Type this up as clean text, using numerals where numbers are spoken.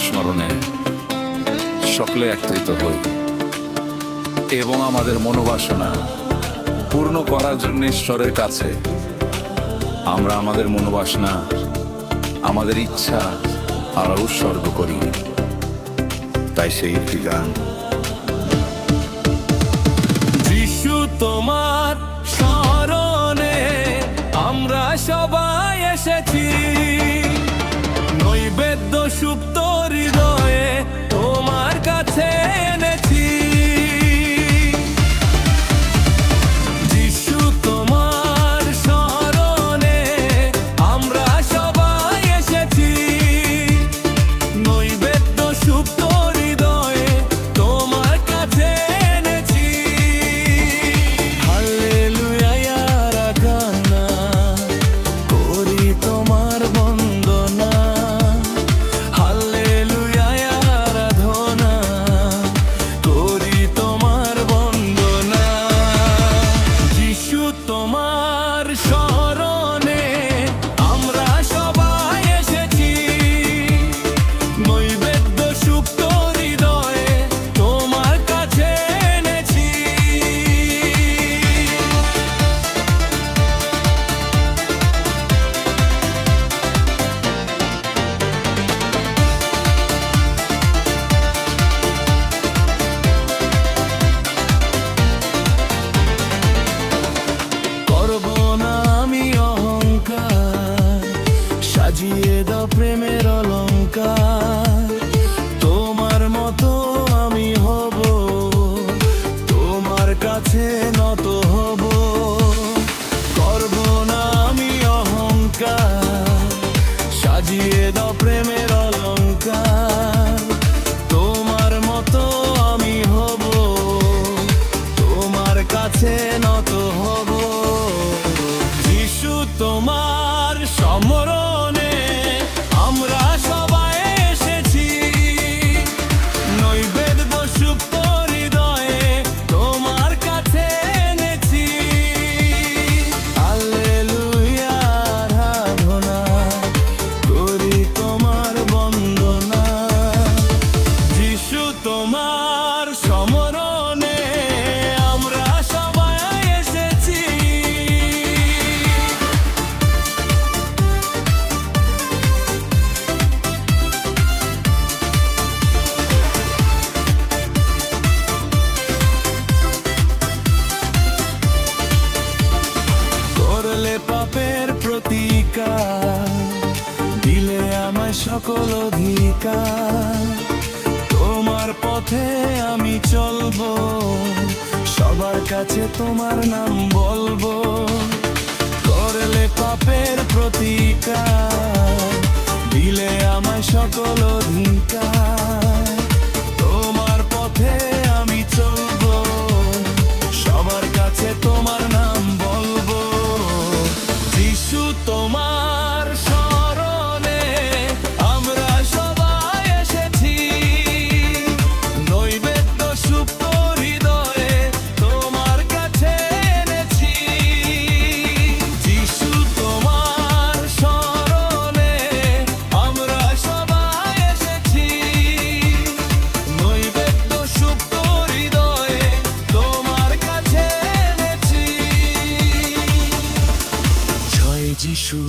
স্মরণে সকলে একত্রিত হই এবং আমাদের মনোবাসনা পূর্ণ করার জন্য ঈশ্বরের কাছে আমরা আমাদের মনোবাসনা, আমাদের ইচ্ছা আমরা উৎসর্গ করি। তাই সেই একটি গান। যিশু তোমার স্মরণে আমরা সবাই এসেছি, নৈবেদ্য সুপ্ত হৃদয়ে তোমার কাছে এনেছি। যিশু তোমার স্মরণে আমরা সবাই এসেছি, নৈবেদ্য সুপ্ত হৃদয়ে তোমার কাছে এনেছি। হাল্লেলুয়া আরাধনা করি তোমার বন্দনা, হাল্লেলুয়া আরাধনা করি তোমার বন্দনা। যিশু তোমার স্মরণে আমরা সবাই এসেছি, নৈবেদ্য সুপ্ত হৃদয়ে তোমার কাছে এনেছি। করব না আমি অহংকার, সাজিয়ে দাও প্রেমের অলংকার। তোমার মতো আমি হব, তোমার কাছে নত হব। করব না আমি অহংকার, সাজিয়ে দাও প্রেমের অলংকার। তোমার মতো আমি হব, তোমার কাছে নত হব। যিশু তোমার স্মরণে আমরা সবাই এসেছি, নৈবেদ্য সুপ্ত হৃদয়ে তোমার কাছে এনেছি। হাল্লেলুয়া আরাধনা করি তোমার বন্দনা। যিশু তোমার স্মরণে আমরা সবাই এসেছি। করলে পাপের প্রতিকার, দিলে আমায় সকল অধিকার। তোমার পথে আমি চলবো, সবার কাছে তোমার নাম বলবো। করলে পাপের প্রতিকার, দিলে আমায় সকল অধিকার। তোমার পথে আমি চলবো, সবার কাছে তোমার নাম বলবো। যিশু তোমার স্মরণে আমরা সবাই এসেছি, নৈবেদ্য সুপ্ত হৃদয়ে তোমার কাছে এনেছি। যিশু তোমার স্মরণে আমরা সবাই এসেছি, নৈবেদ্য সুপ্ত হৃদয়ে তোমার কাছে এনেছি। জয় যিশু।